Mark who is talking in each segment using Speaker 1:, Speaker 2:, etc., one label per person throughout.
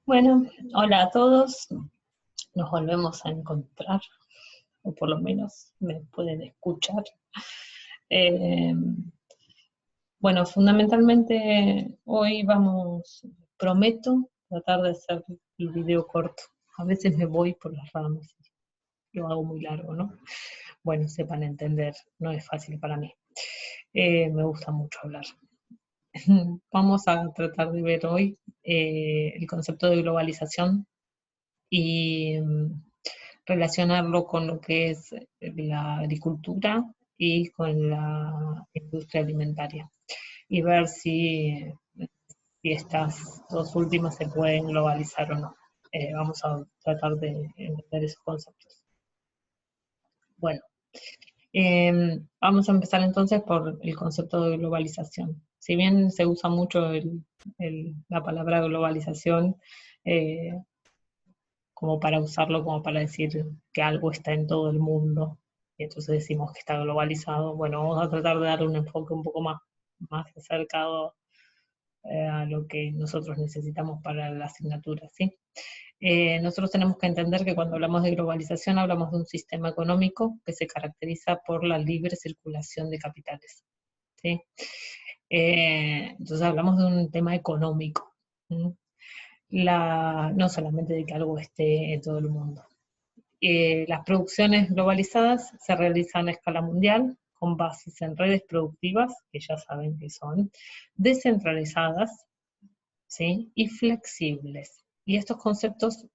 Speaker 1: Bueno, hola a todos. Nos volvemos a encontrar, o por lo menos me pueden escuchar. Eh, bueno, fundamentalmente hoy prometo tratar de hacer el video corto. A veces me voy por las ramas, lo hago muy largo, ¿no? Bueno, sepan entender, no es fácil para mí. Me gusta mucho hablar. Vamos a tratar de ver hoy el concepto de globalización y relacionarlo con lo que es la agricultura y con la industria alimentaria y ver si estas dos últimas se pueden globalizar o no. Vamos a tratar de entender esos conceptos. Bueno, vamos a empezar entonces por el concepto de globalización. Si bien se usa mucho la palabra globalización, eh, como para usarlo, como para decir que algo está en todo el mundo, y entonces decimos que está globalizado. Bueno, vamos a tratar de darle un enfoque un poco más acercado a lo que nosotros necesitamos para la asignatura, ¿sí? Nosotros tenemos que entender que cuando hablamos de globalización hablamos de un sistema económico que se caracteriza por la libre circulación de capitales, ¿sí? Entonces hablamos de un tema económico, ¿sí? No solamente de que algo esté en todo el mundo. Las producciones globalizadas se realizan a escala mundial con bases en redes productivas, que ya saben que son, descentralizadas, ¿sí? Y flexibles. Y estos conceptos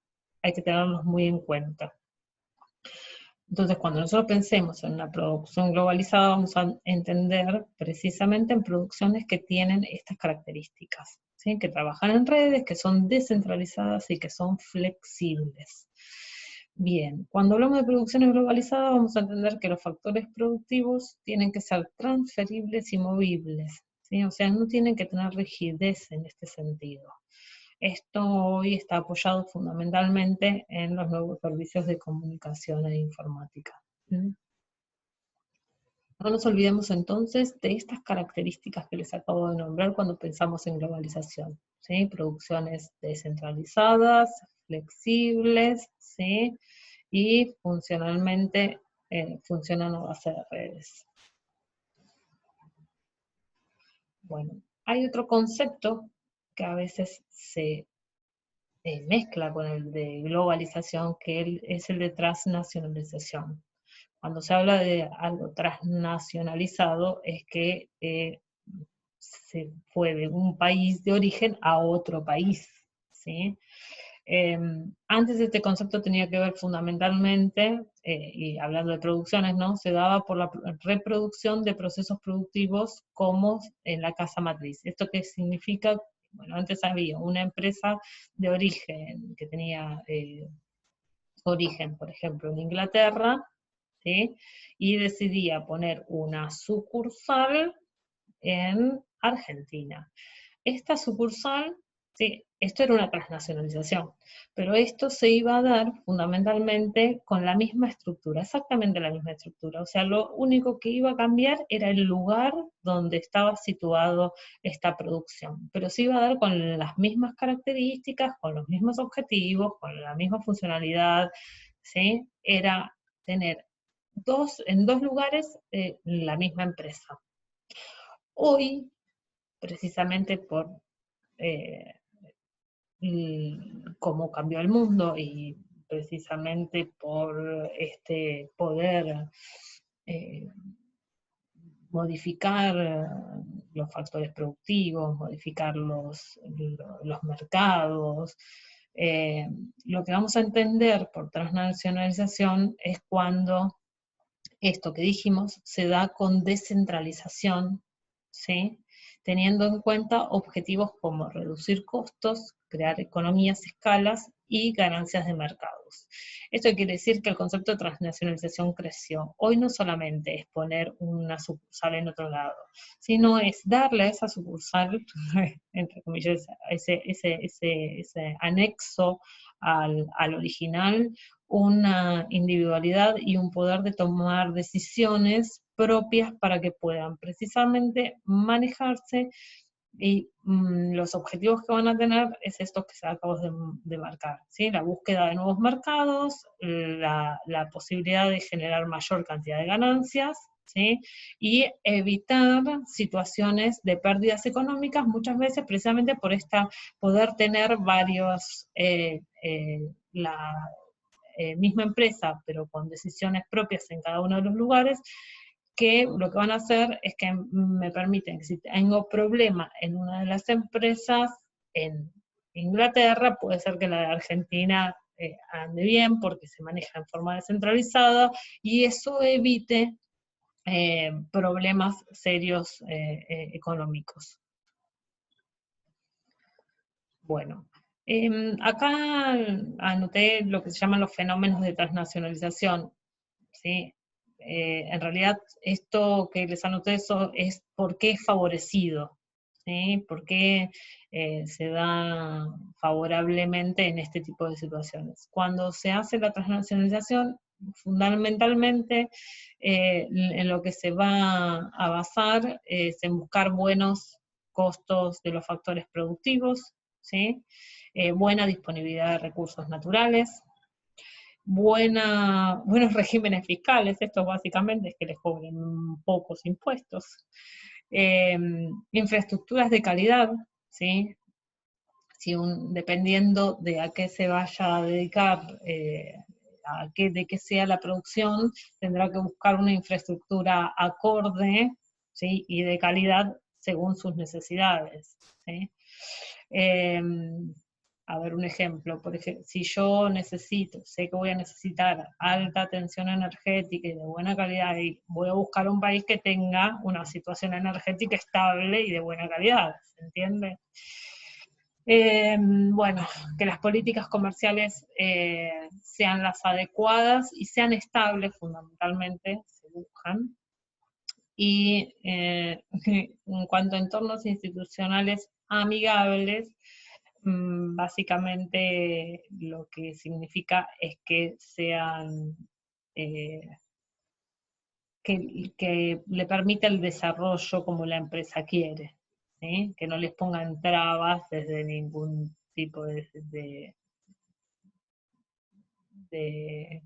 Speaker 1: hay que tenerlos muy en cuenta. Entonces, cuando nosotros pensemos en una producción globalizada, vamos a entender precisamente en producciones que tienen estas características, ¿sí? Que trabajan en redes, que son descentralizadas y que son flexibles. Bien, cuando hablamos de producciones globalizadas, vamos a entender que los factores productivos tienen que ser transferibles y movibles, ¿sí? O sea, no tienen que tener rigidez en este sentido. Esto hoy está apoyado fundamentalmente en los nuevos servicios de comunicación e informática. No nos olvidemos entonces de estas características que les acabo de nombrar cuando pensamos en globalización, ¿sí? Producciones descentralizadas, flexibles, ¿sí? Y funcionalmente funcionan a base de redes. Bueno, hay otro concepto que a veces se mezcla con el de globalización, que es el de transnacionalización. Cuando se habla de algo transnacionalizado, es que se fue de un país de origen a otro país, ¿sí? Antes este concepto tenía que ver fundamentalmente, y hablando de producciones, ¿no? Se daba por la reproducción de procesos productivos como en la casa matriz. ¿Esto qué significa? Bueno, antes había una empresa de origen que tenía origen, por ejemplo, en Inglaterra, ¿sí? Y decidía poner una sucursal en Argentina. Esta sucursal, sí, esto era una transnacionalización, pero esto se iba a dar fundamentalmente con la misma estructura, exactamente la misma estructura. O sea, lo único que iba a cambiar era el lugar donde estaba situado esta producción, pero se iba a dar con las mismas características, con los mismos objetivos, con la misma funcionalidad, ¿sí? Era tener en dos lugares la misma empresa. Hoy, precisamente por eh, cómo cambió el mundo y precisamente por este poder eh, modificar los factores productivos, modificar los mercados. Eh, lo que vamos a entender por transnacionalización es cuando esto que dijimos se da con descentralización, ¿sí? Teniendo en cuenta objetivos como reducir costos, crear economías escalas y ganancias de mercados. Esto quiere decir que el concepto de transnacionalización creció. Hoy no solamente es poner una sucursal en otro lado, sino es darle a esa sucursal, entre comillas, ese anexo al original, una individualidad y un poder de tomar decisiones propias para que puedan precisamente manejarse Y los objetivos que van a tener es estos que acabo de marcar, ¿sí? La búsqueda de nuevos mercados, la posibilidad de generar mayor cantidad de ganancias, ¿sí? Y evitar situaciones de pérdidas económicas, muchas veces precisamente por poder tener varios, la misma empresa, pero con decisiones propias en cada uno de los lugares, que lo que van a hacer es que me permiten que si tengo problema en una de las empresas en Inglaterra, puede ser que la de Argentina ande bien porque se maneja en forma descentralizada y eso evite problemas serios económicos. Bueno, acá anoté lo que se llaman los fenómenos de transnacionalización, ¿sí? En realidad, esto que les anoté eso es por qué es favorecido, ¿sí? Por qué se da favorablemente en este tipo de situaciones. Cuando se hace la transnacionalización, fundamentalmente en lo que se va a basar es en buscar buenos costos de los factores productivos, ¿sí? Buena disponibilidad de recursos naturales, buenos regímenes fiscales, esto básicamente es que les cobren pocos impuestos, infraestructuras de calidad, ¿sí? Dependiendo de a qué se vaya a dedicar, de qué sea la producción, tendrá que buscar una infraestructura acorde, ¿sí? Y de calidad según sus necesidades, ¿sí? A ver, un ejemplo, por ejemplo, si yo sé que voy a necesitar alta tensión energética y de buena calidad, y voy a buscar un país que tenga una situación energética estable y de buena calidad, ¿se entiende? Bueno, que las políticas comerciales sean las adecuadas y sean estables, fundamentalmente, se buscan. Y en cuanto a entornos institucionales amigables, básicamente lo que significa es que sean, que le permita el desarrollo como la empresa quiere, ¿sí? Que no les pongan trabas desde ningún tipo de, de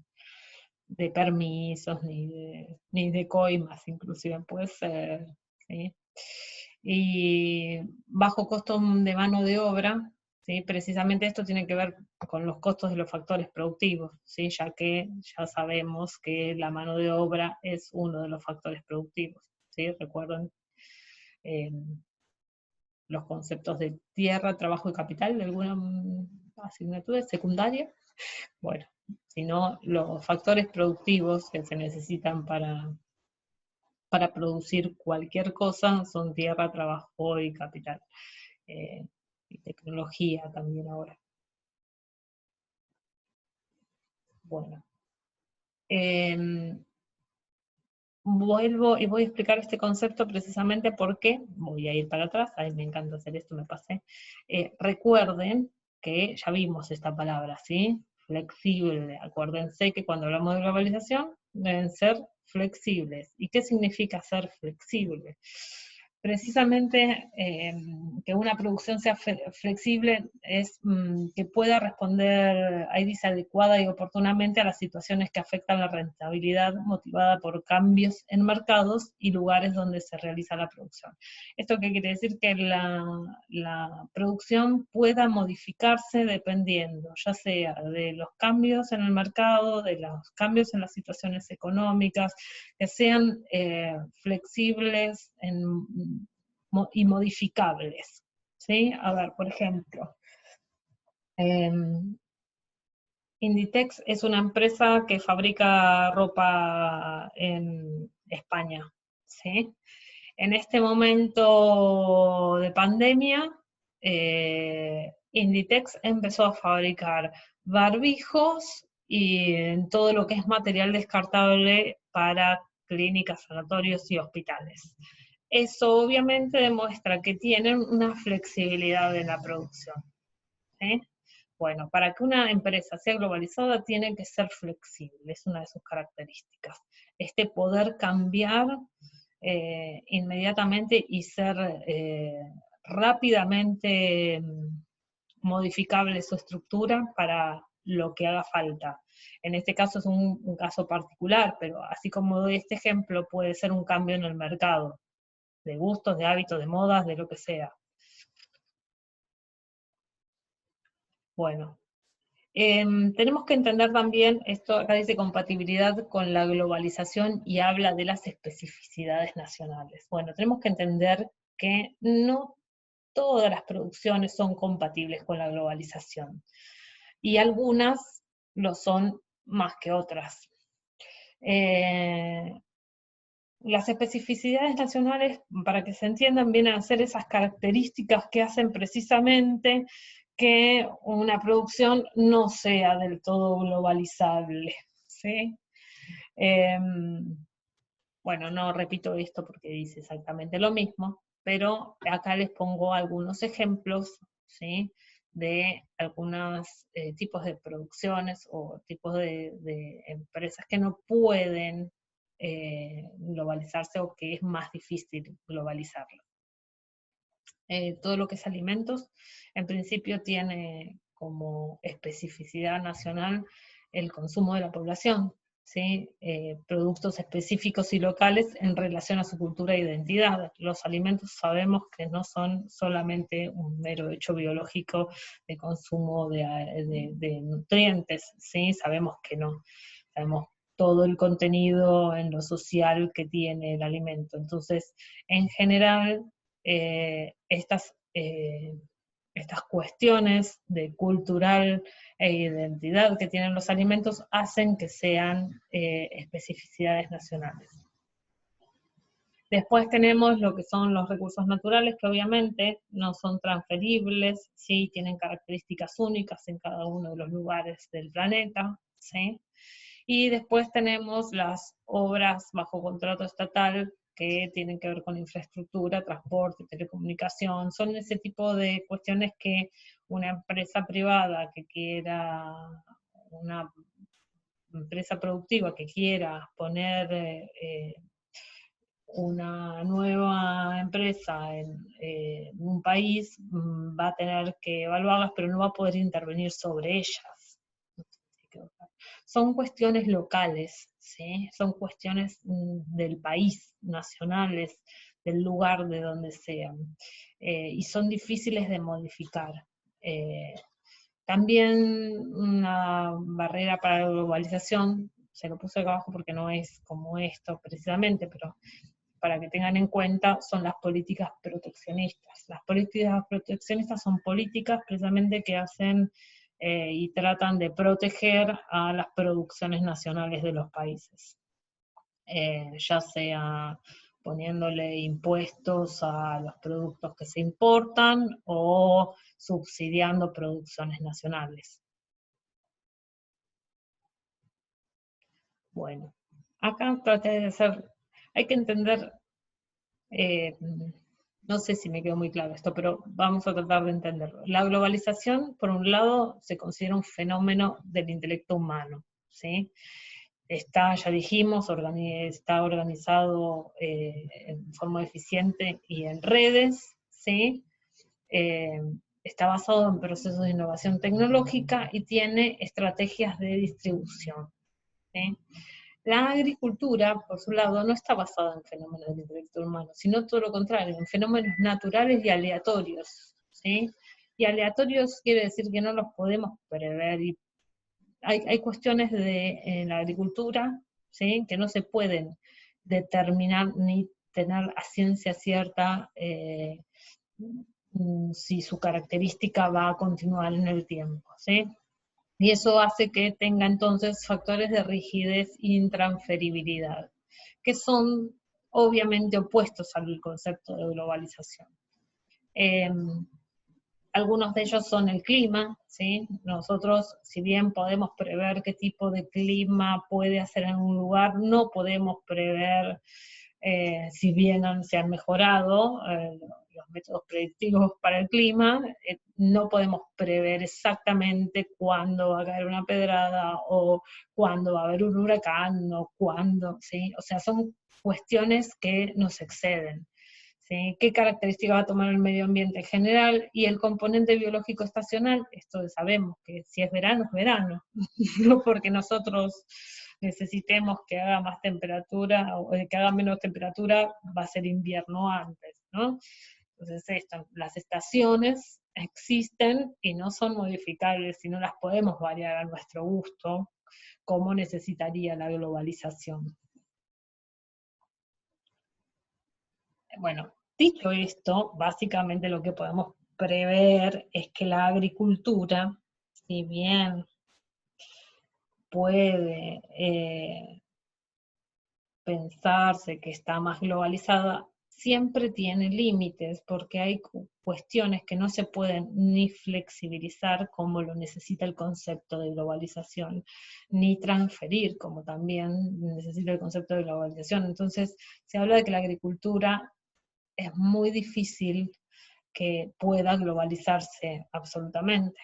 Speaker 1: permisos, ni de coimas, inclusive puede ser, ¿sí? Y bajo costo de mano de obra, ¿sí? Precisamente esto tiene que ver con los costos de los factores productivos, ¿sí? Ya que ya sabemos que la mano de obra es uno de los factores productivos, ¿sí? Recuerden eh, los conceptos de tierra, trabajo y capital de alguna asignatura secundaria. Bueno, sino los factores productivos que se necesitan para producir cualquier cosa son tierra, trabajo y capital. Y tecnología también ahora. Bueno. Vuelvo y voy a explicar este concepto precisamente porque, voy a ir para atrás, ay, me encanta hacer esto, me pasé. Recuerden que ya vimos esta palabra, ¿sí? Flexible. Acuérdense que cuando hablamos de globalización deben ser flexibles. ¿Y qué significa ser flexible? Precisamente que una producción sea flexible es que pueda responder, ahí dice, adecuada y oportunamente a las situaciones que afectan la rentabilidad motivada por cambios en mercados y lugares donde se realiza la producción. ¿Esto qué quiere decir? Que la producción pueda modificarse dependiendo, ya sea de los cambios en el mercado, de los cambios en las situaciones económicas, que sean flexibles y modificables, ¿sí? A ver, por ejemplo, Inditex es una empresa que fabrica ropa en España, ¿sí? En este momento de pandemia, Inditex empezó a fabricar barbijos y todo lo que es material descartable para clínicas, sanatorios y hospitales. Eso obviamente demuestra que tienen una flexibilidad en la producción, ¿sí? Bueno, para que una empresa sea globalizada tiene que ser flexible, es una de sus características. Poder cambiar inmediatamente y ser rápidamente modificable su estructura para lo que haga falta. En este caso es un caso particular, pero así como doy este ejemplo, puede ser un cambio en el mercado, de gustos, de hábitos, de modas, de lo que sea. Bueno, tenemos que entender también, esto acá dice compatibilidad con la globalización y habla de las especificidades nacionales. Bueno, tenemos que entender que no todas las producciones son compatibles con la globalización y algunas lo son más que otras. Las especificidades nacionales, para que se entiendan, vienen a ser esas características que hacen precisamente que una producción no sea del todo globalizable, ¿sí? Bueno, no repito esto porque dice exactamente lo mismo, pero acá les pongo algunos ejemplos, ¿sí? De algunos tipos de producciones o tipos de empresas que no pueden globalizarse o que es más difícil globalizarlo. Todo lo que es alimentos, en principio tiene como especificidad nacional el consumo de la población, ¿sí? Productos específicos y locales en relación a su cultura e identidad. Los alimentos sabemos que no son solamente un mero hecho biológico de consumo de nutrientes, ¿sí? Sabemos que no. Sabemos todo el contenido en lo social que tiene el alimento. Entonces, en general, estas cuestiones de cultural e identidad que tienen los alimentos hacen que sean especificidades nacionales. Después tenemos lo que son los recursos naturales, que obviamente no son transferibles, ¿sí? Tienen características únicas en cada uno de los lugares del planeta, ¿sí? Y después tenemos las obras bajo contrato estatal que tienen que ver con infraestructura, transporte, telecomunicación, son ese tipo de cuestiones que una empresa privada que quiera, una empresa productiva que quiera poner una nueva empresa en un país, va a tener que evaluarlas, pero no va a poder intervenir sobre ellas. Son cuestiones locales, ¿sí? Son cuestiones del país, nacionales, del lugar de donde sean, y son difíciles de modificar. También una barrera para la globalización, se lo puse acá abajo porque no es como esto precisamente, pero para que tengan en cuenta, son las políticas proteccionistas. Las políticas proteccionistas son políticas precisamente que hacen y tratan de proteger a las producciones nacionales de los países, ya sea poniéndole impuestos a los productos que se importan o subsidiando producciones nacionales. Bueno, acá traté de hacer, hay que entender, no sé si me quedó muy claro esto, pero vamos a tratar de entenderlo. La globalización, por un lado, se considera un fenómeno del intelecto humano, ¿sí? Está, ya dijimos, está organizado en forma eficiente y en redes, ¿sí? Eh, está basado en procesos de innovación tecnológica y tiene estrategias de distribución, ¿sí? La agricultura, por su lado, no está basada en fenómenos del intelecto humano, sino todo lo contrario, en fenómenos naturales y aleatorios, ¿sí? Y aleatorios quiere decir que no los podemos prever. Y hay cuestiones en la agricultura, ¿sí? Que no se pueden determinar ni tener a ciencia cierta si su característica va a continuar en el tiempo, ¿sí? Y eso hace que tenga entonces factores de rigidez e intransferibilidad, que son obviamente opuestos al concepto de globalización. Eh, Algunos de ellos son el clima, ¿sí? Nosotros, si bien podemos prever qué tipo de clima puede hacer en un lugar, no podemos prever, si bien se han mejorado los métodos predictivos para el clima, no podemos prever exactamente cuándo va a caer una pedrada o cuándo va a haber un huracán o cuándo, ¿sí? O sea, son cuestiones que nos exceden. ¿sí? ¿Qué características va a tomar el medio ambiente en general? Y el componente biológico estacional, esto sabemos que si es verano, no porque nosotros necesitemos que haga más temperatura, o que haga menos temperatura, va a ser invierno antes, ¿no? Entonces las estaciones existen y no son modificables y no las podemos variar a nuestro gusto, como necesitaría la globalización. Bueno, dicho esto, básicamente lo que podemos prever es que la agricultura, si bien puede pensarse que está más globalizada, siempre tiene límites porque hay cuestiones que no se pueden ni flexibilizar como lo necesita el concepto de globalización, ni transferir como también necesita el concepto de globalización. Entonces, se habla de que la agricultura es muy difícil que pueda globalizarse absolutamente.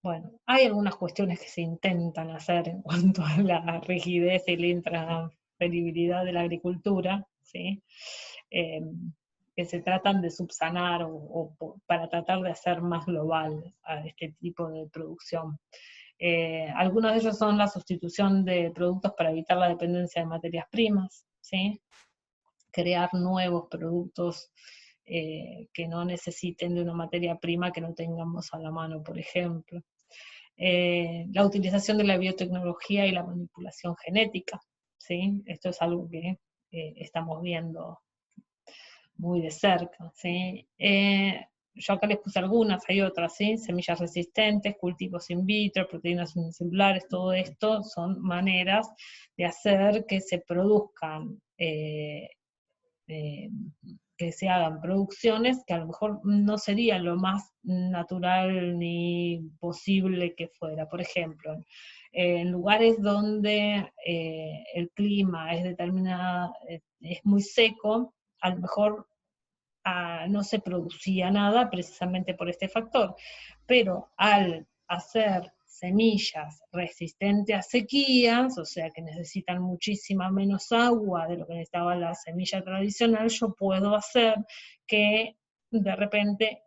Speaker 1: Bueno, hay algunas cuestiones que se intentan hacer en cuanto a la rigidez y la intransferibilidad de la agricultura, ¿sí? Eh, que se tratan de subsanar para tratar de hacer más global a este tipo de producción. Algunos de ellos son la sustitución de productos para evitar la dependencia de materias primas, ¿sí? Crear nuevos productos que no necesiten de una materia prima que no tengamos a la mano, por ejemplo. La utilización de la biotecnología y la manipulación genética, ¿sí? Esto es algo que estamos viendo muy de cerca, ¿sí? Yo acá les puse algunas, hay otras, ¿sí? Semillas resistentes, cultivos in vitro, proteínas unicelulares, todo esto son maneras de hacer que se produzcan eh, que se hagan producciones que a lo mejor no sería lo más natural ni posible que fuera. Por ejemplo, en lugares donde el clima es determinado, es muy seco, a lo mejor no se producía nada precisamente por este factor. Pero al hacer semillas resistentes a sequías, o sea que necesitan muchísima menos agua de lo que necesitaba la semilla tradicional, yo puedo hacer que de repente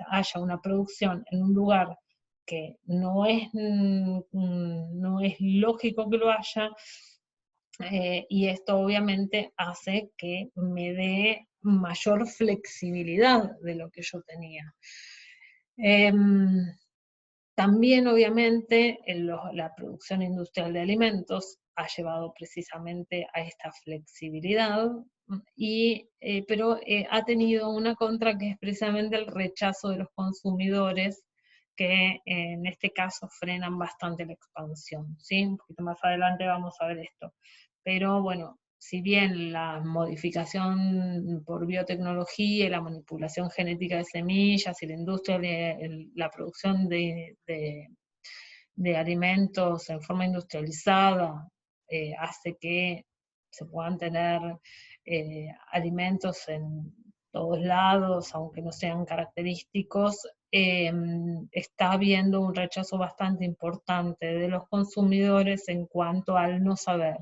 Speaker 1: haya una producción en un lugar que no es lógico que lo haya, y esto obviamente hace que me dé mayor flexibilidad de lo que yo tenía. También, obviamente, la producción industrial de alimentos ha llevado precisamente a esta flexibilidad, pero ha tenido una contra que es precisamente el rechazo de los consumidores, que en este caso frenan bastante la expansión, ¿sí? Un poquito más adelante vamos a ver esto. Pero bueno, si bien la modificación por biotecnología y la manipulación genética de semillas y la industria de la producción de alimentos en forma industrializada hace que se puedan tener alimentos en todos lados, aunque no sean característicos, está habiendo un rechazo bastante importante de los consumidores en cuanto al no saber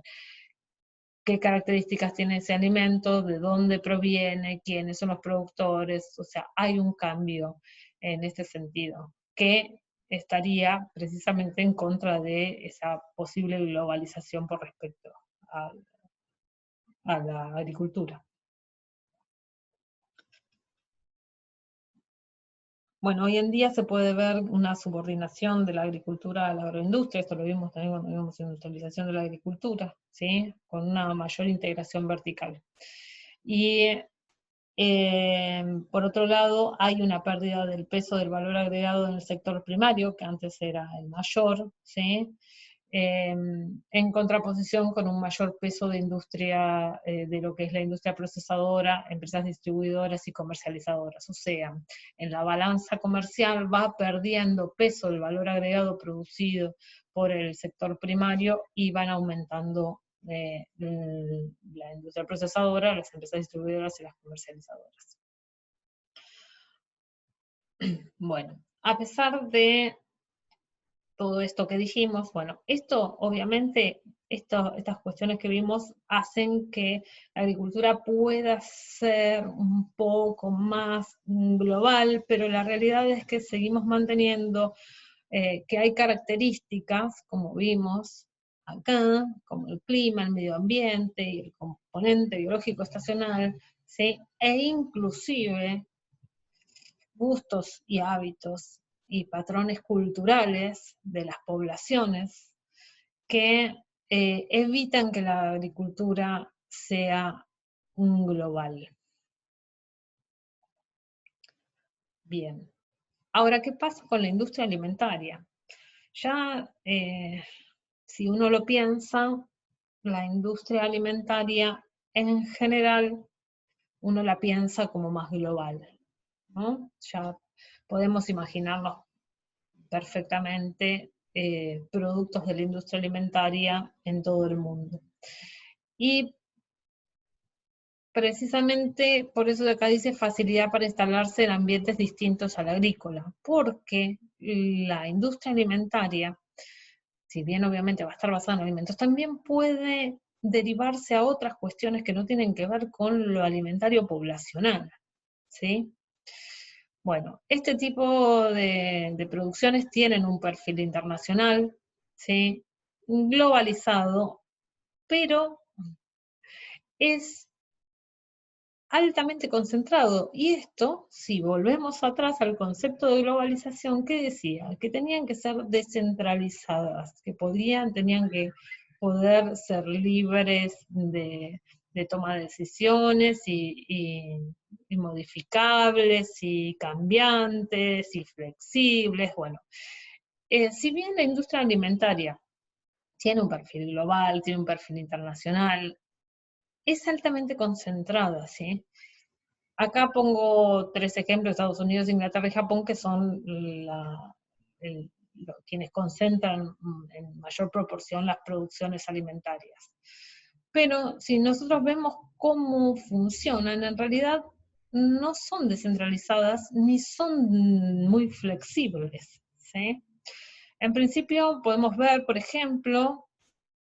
Speaker 1: qué características tiene ese alimento, de dónde proviene, quiénes son los productores, o sea, hay un cambio en este sentido, que estaría precisamente en contra de esa posible globalización por respecto a, a la agricultura. Bueno, hoy en día se puede ver una subordinación de la agricultura a la agroindustria, esto lo vimos también cuando vimos industrialización de la agricultura, ¿sí? Con una mayor integración vertical. Y por otro lado, hay una pérdida del peso del valor agregado en el sector primario, que antes era el mayor, ¿sí? En contraposición con un mayor peso de industria, de lo que es la industria procesadora, empresas distribuidoras y comercializadoras. O sea, en la balanza comercial va perdiendo peso el valor agregado producido por el sector primario y van aumentando la industria procesadora, las empresas distribuidoras y las comercializadoras. Bueno, a pesar de todo esto que dijimos, bueno, esto obviamente estas cuestiones que vimos hacen que la agricultura pueda ser un poco más global, pero la realidad es que seguimos manteniendo que hay características, como vimos acá, como el clima, el medio ambiente y el componente biológico estacional, ¿sí? E inclusive gustos y hábitos y patrones culturales de las poblaciones que evitan que la agricultura sea un global. Bien. Ahora, ¿qué pasa con la industria alimentaria? Ya, si uno lo piensa, la industria alimentaria en general, uno la piensa como más global, ¿no? Ya podemos imaginarnos perfectamente productos de la industria alimentaria en todo el mundo. Y precisamente por eso de acá dice facilidad para instalarse en ambientes distintos al agrícola, porque la industria alimentaria, si bien obviamente va a estar basada en alimentos, también puede derivarse a otras cuestiones que no tienen que ver con lo alimentario poblacional, ¿sí? Bueno, este tipo de producciones tienen un perfil internacional, ¿sí? Globalizado, pero es altamente concentrado. Y esto, si volvemos atrás al concepto de globalización, ¿qué decía? Que tenían que ser descentralizadas, que tenían que poder ser libres de toma de decisiones y modificables y cambiantes y flexibles. Bueno, si bien la industria alimentaria tiene un perfil global, tiene un perfil internacional, es altamente concentrada, ¿sí? Acá pongo 3 ejemplos: Estados Unidos, Inglaterra y Japón, que son quienes concentran en mayor proporción las producciones alimentarias. Pero si nosotros vemos cómo funcionan, en realidad no son descentralizadas ni son muy flexibles, ¿sí? En principio podemos ver, por ejemplo,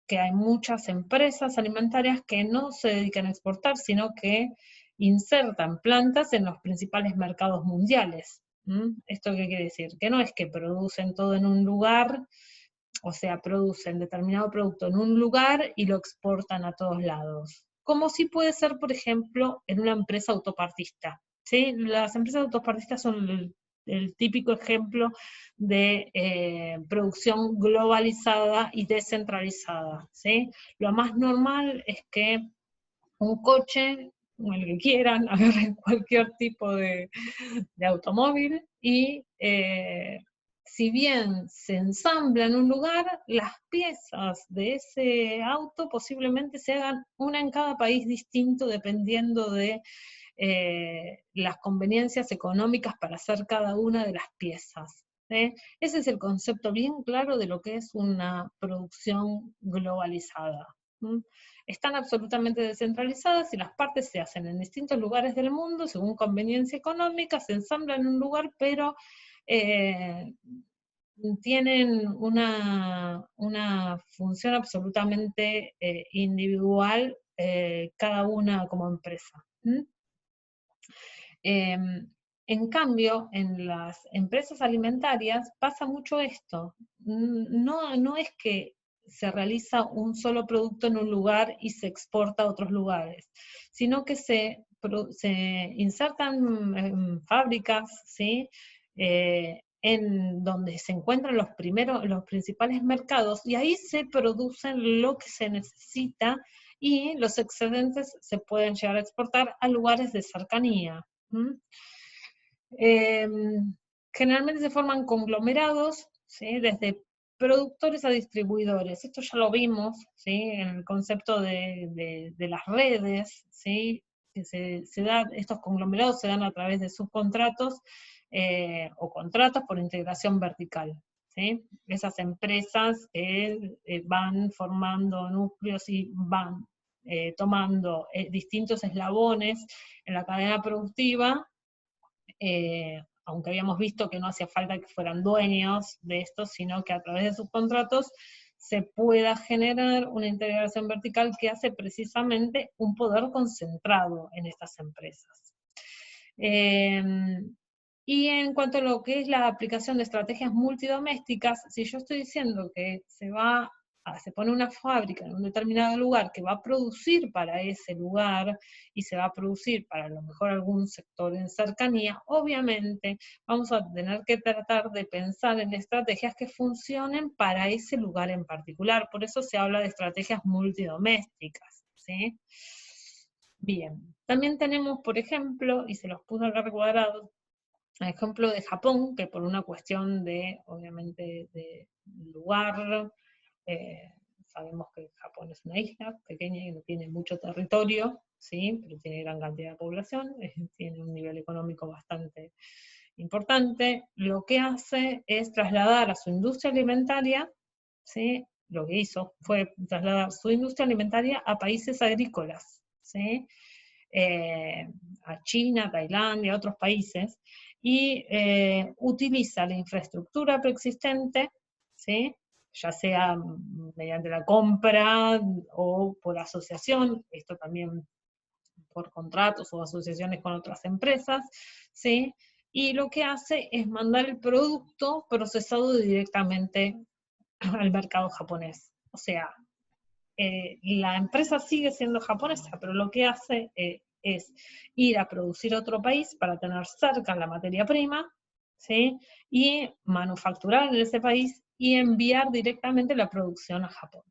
Speaker 1: que hay muchas empresas alimentarias que no se dedican a exportar, sino que insertan plantas en los principales mercados mundiales. ¿Esto qué quiere decir? Que no es que producen todo en un lugar, o sea, producen determinado producto en un lugar y lo exportan a todos lados. Como sí puede ser, por ejemplo, en una empresa autopartista. ¿Sí? Las empresas autopartistas son el típico ejemplo de producción globalizada y descentralizada, ¿sí? Lo más normal es que un coche, el que quieran, agarren cualquier tipo de automóvil y si bien se ensambla en un lugar, las piezas de ese auto posiblemente se hagan una en cada país distinto dependiendo de las conveniencias económicas para hacer cada una de las piezas. ¿Sí? Ese es el concepto bien claro de lo que es una producción globalizada. Están absolutamente descentralizadas y las partes se hacen en distintos lugares del mundo según conveniencia económica, se ensamblan en un lugar, pero tienen una función absolutamente individual, cada una como empresa. En cambio, en las empresas alimentarias pasa mucho esto. No es que se realiza un solo producto en un lugar y se exporta a otros lugares, sino que se insertan fábricas, ¿sí? En donde se encuentran los principales mercados, y ahí se producen lo que se necesita y los excedentes se pueden llegar a exportar a lugares de cercanía. Eh, Generalmente se forman conglomerados, ¿sí? Desde productores a distribuidores. Esto ya lo vimos, ¿sí? En el concepto de las redes, ¿sí? Que estos conglomerados se dan a través de subcontratos o contratos por integración vertical. ¿Sí? Esas empresas que van formando núcleos y van tomando distintos eslabones en la cadena productiva, aunque habíamos visto que no hacía falta que fueran dueños de esto, sino que a través de sus contratos se pueda generar una integración vertical que hace precisamente un poder concentrado en estas empresas. Y en cuanto a lo que es la aplicación de estrategias multidomésticas, si yo estoy diciendo que se pone una fábrica en un determinado lugar que va a producir para ese lugar y se va a producir para a lo mejor algún sector en cercanía, obviamente vamos a tener que tratar de pensar en estrategias que funcionen para ese lugar en particular. Por eso se habla de estrategias multidomésticas, ¿sí? Bien, también tenemos, por ejemplo, y se los puse acá recuadrados, el ejemplo de Japón, que por una cuestión de, obviamente, de lugar, sabemos que Japón es una isla pequeña y no tiene mucho territorio, ¿sí? Pero tiene gran cantidad de población, tiene un nivel económico bastante importante. Lo que hace es trasladar a su industria alimentaria, ¿sí? Lo que hizo fue trasladar su industria alimentaria a países agrícolas, ¿sí? A China, Tailandia, a otros países, y utiliza la infraestructura preexistente, ¿sí? Ya sea mediante la compra o por asociación, esto también por contratos o asociaciones con otras empresas, ¿sí? Y lo que hace es mandar el producto procesado directamente al mercado japonés. O sea, la empresa sigue siendo japonesa, pero lo que hace es ir a producir a otro país para tener cerca la materia prima, ¿sí? Y manufacturar en ese país y enviar directamente la producción a Japón.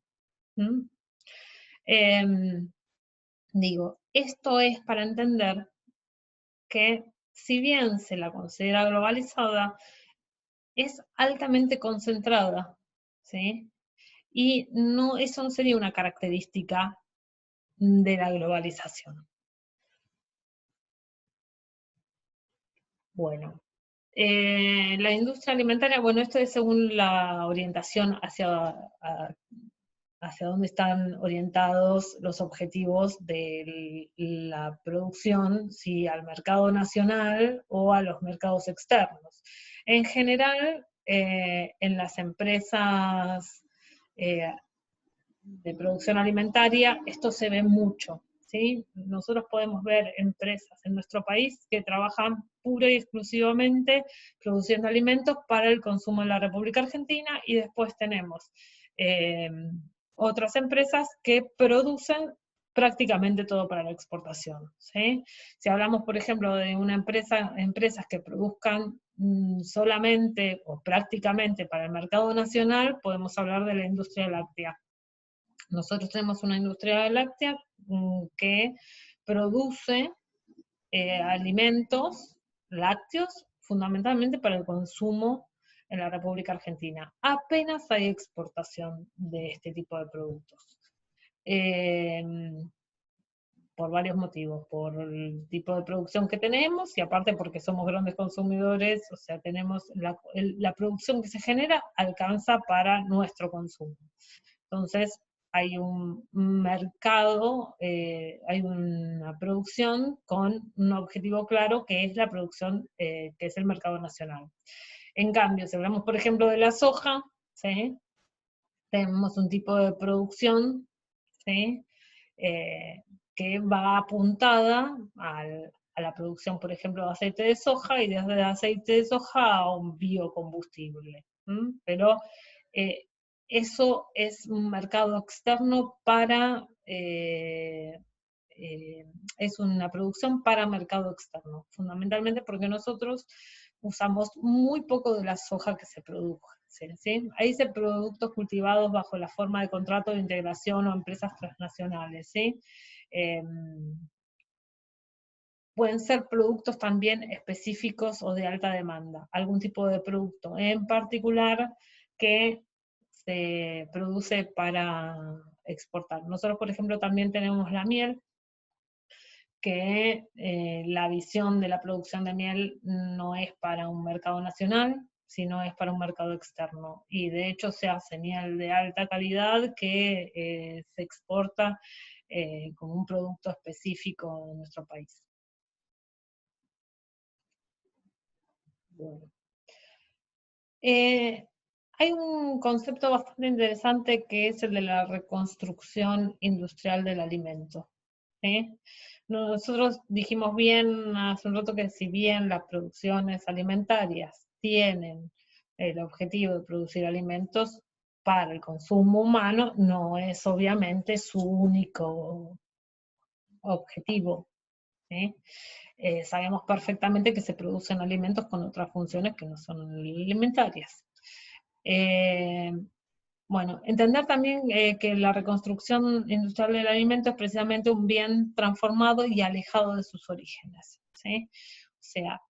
Speaker 1: ¿Mm? Digo, esto es para entender que si bien se la considera globalizada, es altamente concentrada, ¿sí? Y no, eso no sería una característica de la globalización. Bueno, la industria alimentaria, bueno, esto es según la orientación hacia dónde están orientados los objetivos de la producción, si al mercado nacional o a los mercados externos. En general, en las empresas eh, de producción alimentaria, esto se ve mucho, ¿sí? Nosotros podemos ver empresas en nuestro país que trabajan pura y exclusivamente produciendo alimentos para el consumo en la República Argentina, y después tenemos otras empresas que producen prácticamente todo para la exportación, ¿sí? Si hablamos, por ejemplo, de empresas que produzcan solamente o prácticamente para el mercado nacional, podemos hablar de la industria láctea. Nosotros tenemos una industria láctea que produce alimentos lácteos fundamentalmente para el consumo en la República Argentina. Apenas hay exportación de este tipo de productos. Por varios motivos, por el tipo de producción que tenemos y aparte porque somos grandes consumidores, o sea, tenemos la producción que se genera alcanza para nuestro consumo. Entonces, hay un mercado, hay una producción con un objetivo claro que es la producción, que es el mercado nacional. En cambio, si hablamos, por ejemplo, de la soja, ¿sí? Tenemos un tipo de producción, ¿sí? Que va apuntada a la producción, por ejemplo, de aceite de soja y desde el aceite de soja a un biocombustible. Pero eso es un mercado externo para, es una producción para mercado externo, fundamentalmente porque nosotros usamos muy poco de la soja que se produjo. ¿Sí? Ahí se productos cultivados bajo la forma de contrato de integración o empresas transnacionales. ¿Sí? Pueden ser productos también específicos o de alta demanda, algún tipo de producto en particular que se produce para exportar. Nosotros, por ejemplo, también tenemos la miel, que la visión de la producción de miel no es para un mercado nacional, sino es para un mercado externo. Y de hecho se hace miel de alta calidad que se exporta como un producto específico de nuestro país. Bueno. hay un concepto bastante interesante que es el de la reconstrucción industrial del alimento. ¿Sí? Nosotros dijimos bien hace un rato que si bien las producciones alimentarias tienen el objetivo de producir alimentos para el consumo humano, no es obviamente su único objetivo. ¿Sí? Sabemos perfectamente que se producen alimentos con otras funciones que no son alimentarias. Bueno, entender también que la reconstrucción industrial del alimento es precisamente un bien transformado y alejado de sus orígenes. ¿Sí? O sea,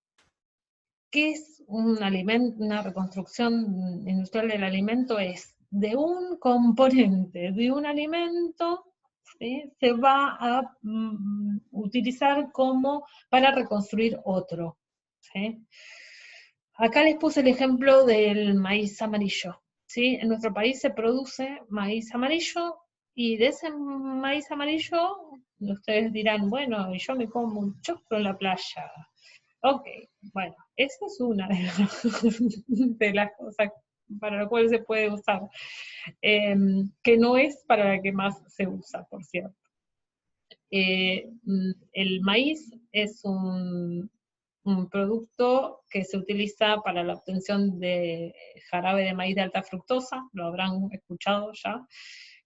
Speaker 1: ¿qué es una reconstrucción industrial del alimento? Es de un componente de un alimento, ¿sí? Se va a utilizar como para reconstruir otro. ¿Sí? Acá les puse el ejemplo del maíz amarillo. ¿Sí? En nuestro país se produce maíz amarillo y de ese maíz amarillo ustedes dirán, bueno, yo me como un choclo en la playa. Ok, bueno, esa es una de las cosas para las cuales se puede usar, que no es para la que más se usa, por cierto. El maíz es un producto que se utiliza para la obtención de jarabe de maíz de alta fructosa, lo habrán escuchado ya,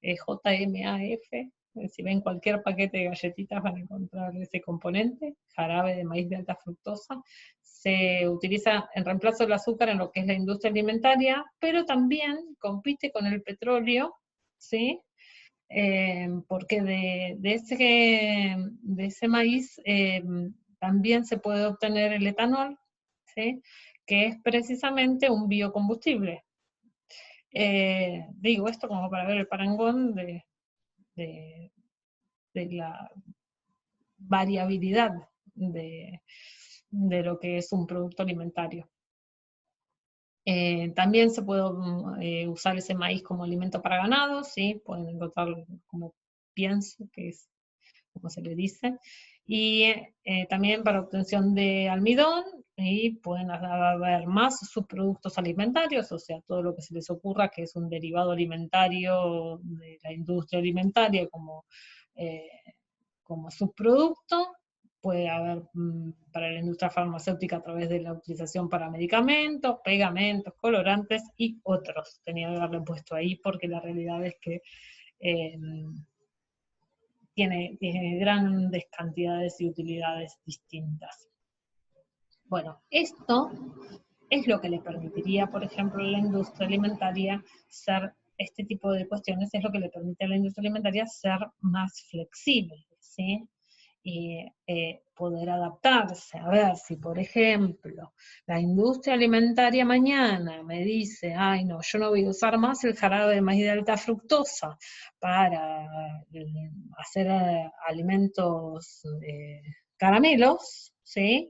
Speaker 1: JMAF. Si ven cualquier paquete de galletitas van a encontrar ese componente, jarabe de maíz de alta fructosa. Se utiliza en reemplazo del azúcar en lo que es la industria alimentaria, pero también compite con el petróleo, ¿sí? Porque de ese maíz también se puede obtener el etanol, ¿sí? Que es precisamente un biocombustible. Digo esto como para ver el parangón de la variabilidad de lo que es un producto alimentario. También se puede usar ese maíz como alimento para ganado, ¿sí? Pueden encontrarlo como pienso, que es como se le dice, y también para obtención de almidón, y pueden haber más subproductos alimentarios, o sea, todo lo que se les ocurra que es un derivado alimentario de la industria alimentaria eh, como subproducto. Puede haber para la industria farmacéutica a través de la utilización para medicamentos, pegamentos, colorantes y otros. Tenía que haberle puesto ahí porque la realidad es que eh, tiene grandes cantidades y utilidades distintas. Bueno, esto es lo que le permitiría, por ejemplo, a la industria alimentaria ser, este tipo de cuestiones es lo que le permite a la industria alimentaria ser más flexible, ¿sí? Y poder adaptarse. A ver, si por ejemplo la industria alimentaria mañana me dice, ay no, yo no voy a usar más el jarabe de maíz de alta fructosa para hacer alimentos caramelos, ¿sí?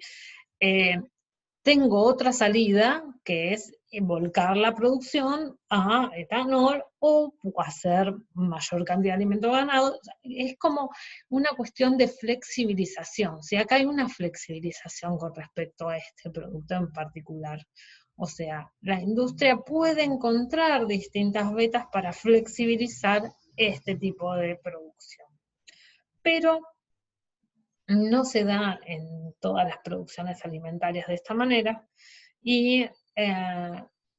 Speaker 1: Tengo otra salida que es volcar la producción a etanol o hacer mayor cantidad de alimento ganado. Es como una cuestión de flexibilización. ¿Sí? Acá hay una flexibilización con respecto a este producto en particular. O sea, la industria puede encontrar distintas vetas para flexibilizar este tipo de producción. Pero no se da en todas las producciones alimentarias de esta manera y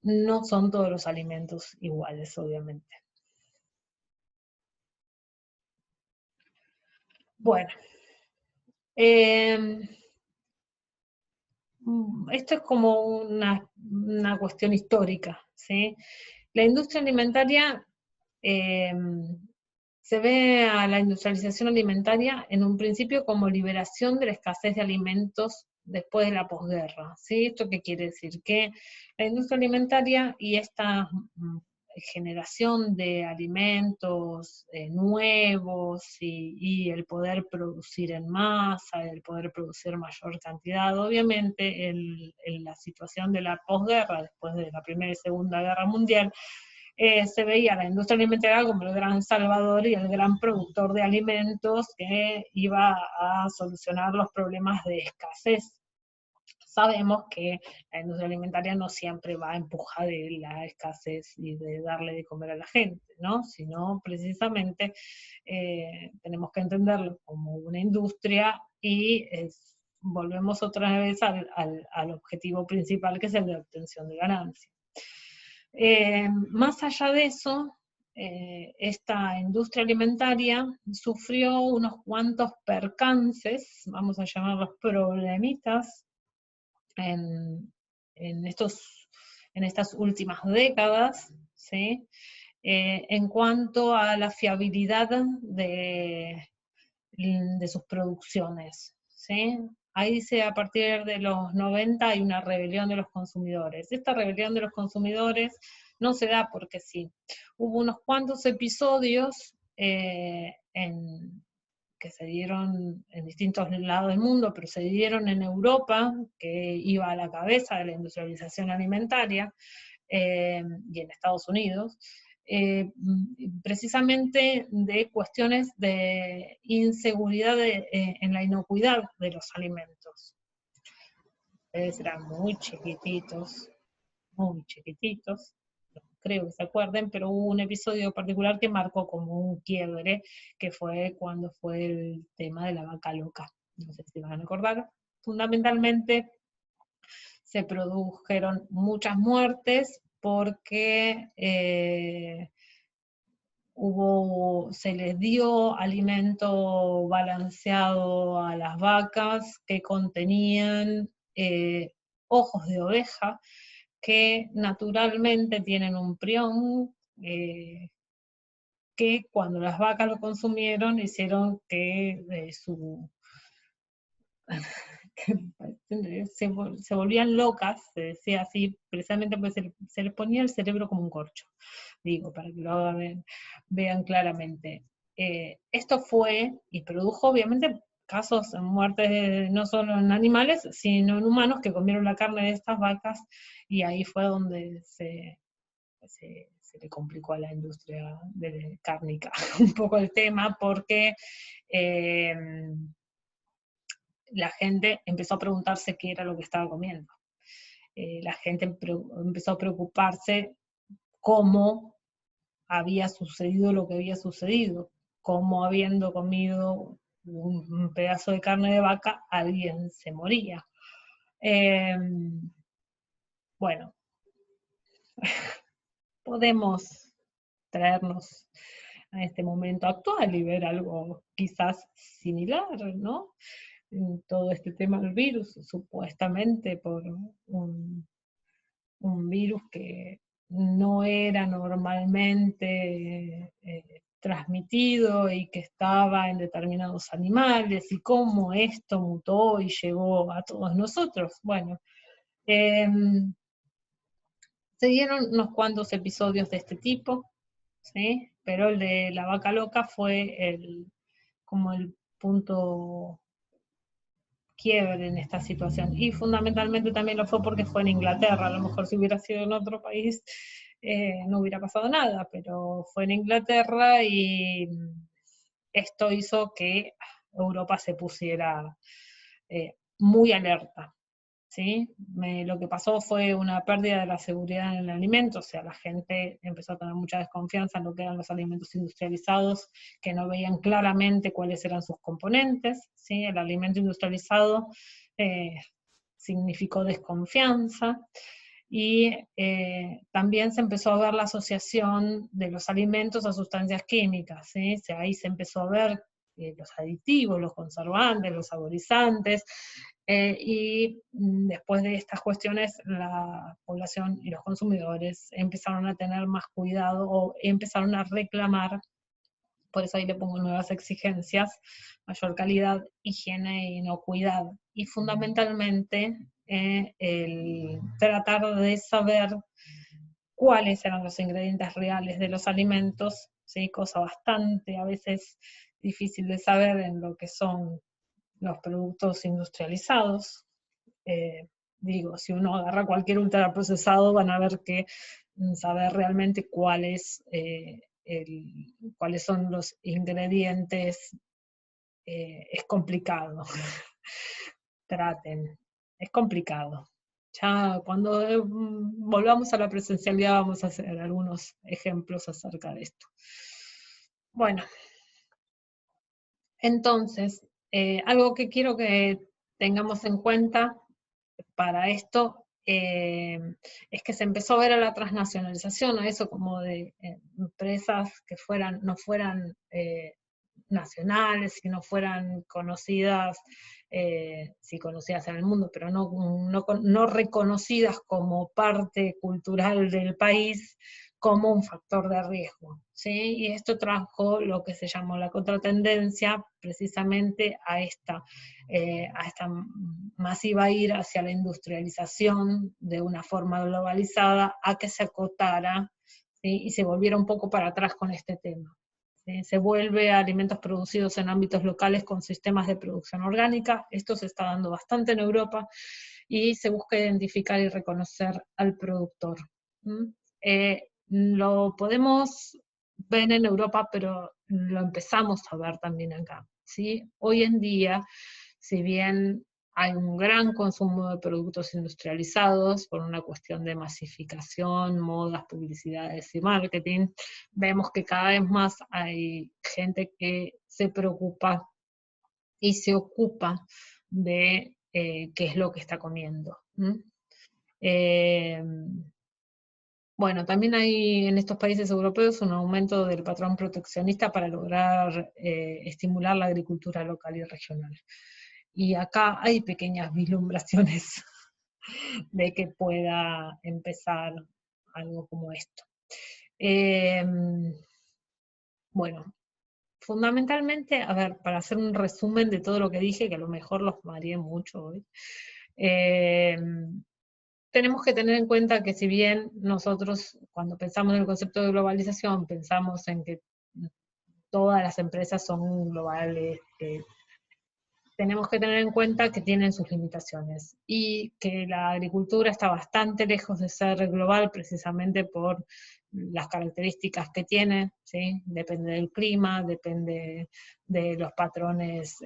Speaker 1: no son todos los alimentos iguales, obviamente. Bueno, eh, esto es como una cuestión histórica, ¿sí? La industria alimentaria eh, se ve a la industrialización alimentaria en un principio como liberación de la escasez de alimentos después de la posguerra. ¿Sí? ¿Esto qué quiere decir? Que la industria alimentaria y esta generación de alimentos nuevos y el poder producir en masa, el poder producir mayor cantidad, obviamente en la situación de la posguerra, después de la Primera y Segunda Guerra Mundial, se veía la industria alimentaria como el gran salvador y el gran productor de alimentos que iba a solucionar los problemas de escasez. sabemos que la industria alimentaria no siempre va a empujar de la escasez y de darle de comer a la gente, ¿no? Sino precisamente tenemos que entenderlo como una industria y volvemos otra vez al objetivo principal, que es el de obtención de ganancias. Más allá de eso, esta industria alimentaria sufrió unos cuantos percances, vamos a llamarlos problemitas, en, en estas últimas décadas, ¿sí? En cuanto a la fiabilidad de sus producciones, ¿sí? Ahí dice, a partir de los 90 hay una rebelión de los consumidores. Esta rebelión de los consumidores no se da porque sí. Hubo unos cuantos episodios que se dieron en distintos lados del mundo, pero se dieron en Europa, que iba a la cabeza de la industrialización alimentaria, y en Estados Unidos, precisamente de cuestiones de inseguridad en la inocuidad de los alimentos. Ustedes eran muy chiquititos, creo que se acuerden, pero hubo un episodio particular que marcó como un quiebre, que fue cuando fue el tema de la vaca loca. No sé si van a acordar. Fundamentalmente se produjeron muchas muertes porque se les dio alimento balanceado a las vacas que contenían ojos de oveja, que naturalmente tienen un prión, que cuando las vacas lo consumieron hicieron que se volvían locas, se decía así, precisamente porque se les ponía el cerebro como un corcho, digo, para que lo vean claramente. Esto fue y produjo obviamente casos de muertes no solo en animales, sino en humanos que comieron la carne de estas vacas, y ahí fue donde se le complicó a la industria cárnica un poco el tema, porque la gente empezó a preguntarse qué era lo que estaba comiendo. La gente empezó a preocuparse cómo había sucedido lo que había sucedido, cómo habiendo comido un pedazo de carne de vaca, alguien se moría. Bueno, podemos traernos a este momento actual y ver algo quizás similar, ¿no? En todo este tema del virus, supuestamente por un virus que no era normalmente transmitido y que estaba en determinados animales, y cómo esto mutó y llegó a todos nosotros. Bueno, se dieron unos cuantos episodios de este tipo, ¿sí? Pero el de la vaca loca fue como el punto quiebre en esta situación. Y fundamentalmente también lo fue porque fue en Inglaterra. A lo mejor si hubiera sido en otro país no hubiera pasado nada, pero fue en Inglaterra, y esto hizo que Europa se pusiera muy alerta. ¿Sí? Lo que pasó fue una pérdida de la seguridad en el alimento, o sea, la gente empezó a tener mucha desconfianza en lo que eran los alimentos industrializados, que no veían claramente cuáles eran sus componentes, ¿sí? El alimento industrializado significó desconfianza, y también se empezó a ver la asociación de los alimentos a sustancias químicas, ¿sí? O sea, ahí se empezó a ver los aditivos, los conservantes, los saborizantes, y después de estas cuestiones la población y los consumidores empezaron a tener más cuidado o empezaron a reclamar, por eso ahí le pongo nuevas exigencias: mayor calidad, higiene e inocuidad, y fundamentalmente el tratar de saber cuáles eran los ingredientes reales de los alimentos, ¿sí? Cosa bastante a veces difícil de saber en lo que son los productos industrializados. Digo, si uno agarra cualquier ultraprocesado, van a ver que saber realmente cuáles son los ingredientes es complicado. Traten es complicado. Ya cuando volvamos a la presencialidad vamos a hacer algunos ejemplos acerca de esto. Bueno, entonces, algo que quiero que tengamos en cuenta para esto es que se empezó a ver a la transnacionalización, a eso como de empresas que no fueran nacionales, que no fueran conocidas, sí conocidas en el mundo, pero no reconocidas como parte cultural del país, como un factor de riesgo, ¿sí? Y esto trajo lo que se llamó la contratendencia precisamente a esta masiva ir hacia la industrialización de una forma globalizada, a que se acotara, ¿sí? Y se volviera un poco para atrás con este tema. ¿Sí? Se vuelve a alimentos producidos en ámbitos locales con sistemas de producción orgánica, esto se está dando bastante en Europa, y se busca identificar y reconocer al productor. Lo podemos ver en Europa, pero lo empezamos a ver también acá, ¿sí? Hoy en día, si bien hay un gran consumo de productos industrializados por una cuestión de masificación, modas, publicidades y marketing, vemos que cada vez más hay gente que se preocupa y se ocupa de qué es lo que está comiendo. Bueno, también hay en estos países europeos un aumento del patrón proteccionista para lograr estimular la agricultura local y regional. Y acá hay pequeñas vislumbraciones de que pueda empezar algo como esto. Bueno, fundamentalmente, a ver, para hacer un resumen de todo lo que dije, que a lo mejor los mareé mucho hoy, tenemos que tener en cuenta que si bien nosotros cuando pensamos en el concepto de globalización pensamos en que todas las empresas son globales, tenemos que tener en cuenta que tienen sus limitaciones y que la agricultura está bastante lejos de ser global precisamente por las características que tiene, ¿sí? Depende del clima, depende de los patrones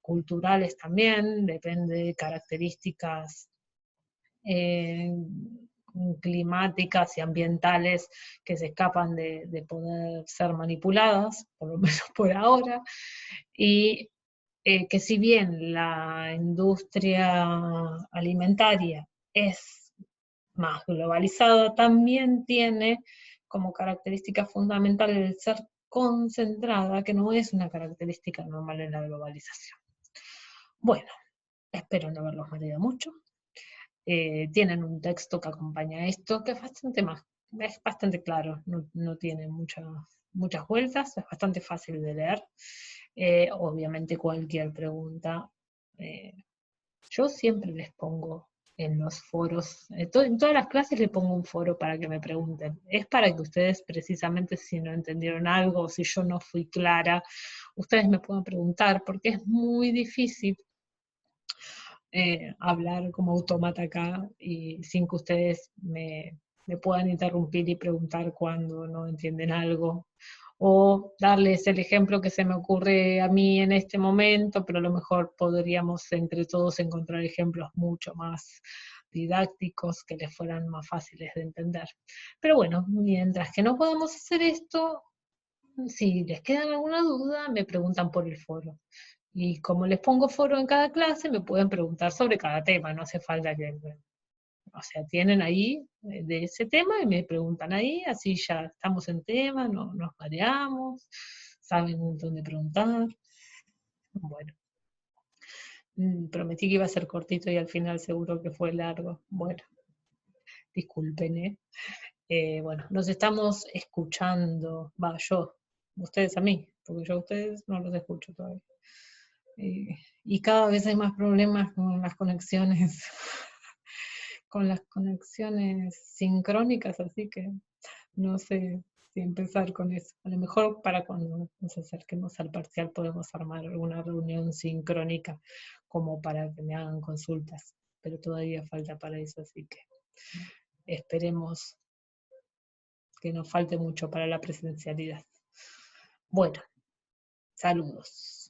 Speaker 1: culturales también, depende de características eh, climáticas y ambientales que se escapan de poder ser manipuladas, por lo menos por ahora, y que si bien la industria alimentaria es más globalizada, también tiene como característica fundamental el ser concentrada, que no es una característica normal en la globalización. Bueno, espero no haberlos mareado mucho. Tienen un texto que acompaña esto, que es bastante claro, no tiene muchas vueltas, es bastante fácil de leer. Obviamente cualquier pregunta, yo siempre les pongo en los foros, en todas las clases les pongo un foro para que me pregunten. Es para que ustedes precisamente si no entendieron algo, o si yo no fui clara, ustedes me puedan preguntar, porque es muy difícil hablar como autómata acá y sin que ustedes me puedan interrumpir y preguntar cuando no entienden algo. O darles el ejemplo que se me ocurre a mí en este momento, pero a lo mejor podríamos entre todos encontrar ejemplos mucho más didácticos que les fueran más fáciles de entender. Pero bueno, mientras que no podamos hacer esto, si les queda alguna duda, me preguntan por el foro. Y como les pongo foro en cada clase, me pueden preguntar sobre cada tema, no hace falta que, o sea, tienen ahí de ese tema y me preguntan ahí, así ya estamos en tema, no nos mareamos, saben dónde preguntar. Bueno, prometí que iba a ser cortito y al final seguro que fue largo. Bueno, disculpen, ¿eh? Bueno, nos estamos escuchando, va, yo, ustedes a mí, porque yo a ustedes no los escucho todavía. Y cada vez hay más problemas con las conexiones, con las conexiones sincrónicas, así que no sé si empezar con eso. A lo mejor para cuando nos acerquemos al parcial podemos armar alguna reunión sincrónica como para que me hagan consultas, pero todavía falta para eso, así que esperemos que nos falte mucho para la presencialidad. Bueno, saludos.